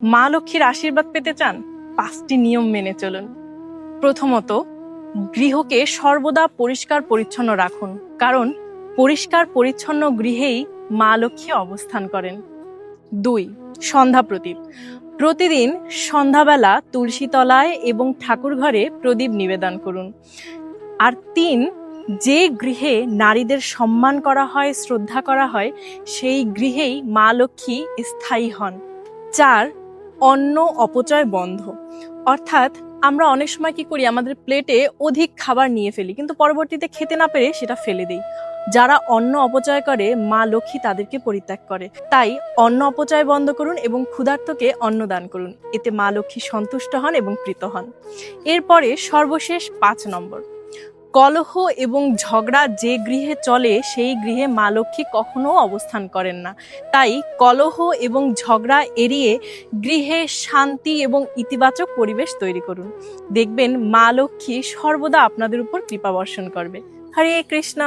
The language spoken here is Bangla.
মা লক্ষ্মীর আশীর্বাদ পেতে চান? 5টি নিয়ম মেনে চলুন। প্রথমত, গৃহকে সর্বদা পরিষ্কার পরিচ্ছন্ন রাখুন, কারণ পরিষ্কার পরিচ্ছন্ন গৃহেই মা লক্ষ্মী অবস্থান করেন। 2, সন্ধ্যা প্রদীপ। প্রতিদিন সন্ধ্যাবেলা তুলসী তলায় এবং ঠাকুর ঘরে প্রদীপ নিবেদন করুন। আর 3, যে গৃহে নারীদের সম্মান করা হয়, শ্রদ্ধা করা হয়, সেই গৃহেই মা লক্ষ্মী স্থায়ী হন। 4, অন্ন অপচয় বন্ধ। অর্থাৎ আমরা অনেক সময় কি করি, আমাদের প্লেটে অধিক খাবার নিয়ে ফেলি, কিন্তু পরবর্তীতে খেতে না পেরে সেটা ফেলে দিই। যারা অন্ন অপচয় করে, মা লক্ষ্মী তাদেরকে পরিত্যাগ করে। তাই অন্ন অপচয় বন্ধ করুন এবং ক্ষুধার্তকে অন্ন দান করুন। এতে মা লক্ষ্মী সন্তুষ্ট হন এবং প্রীত হন। এরপরে সর্বশেষ 5 নম্বর, কলহ এবং ঝগড়া যে গৃহে চলে সেই গৃহে মা লক্ষ্মী কখনো অবস্থান করেন না। তাই কলহ এবং ঝগড়া এড়িয়ে গৃহে শান্তি এবং ইতিবাচক পরিবেশ তৈরি করুন। দেখবেন মা লক্ষ্মী সর্বদা আপনাদের উপর কৃপা বর্ষণ করবে। হরে কৃষ্ণ।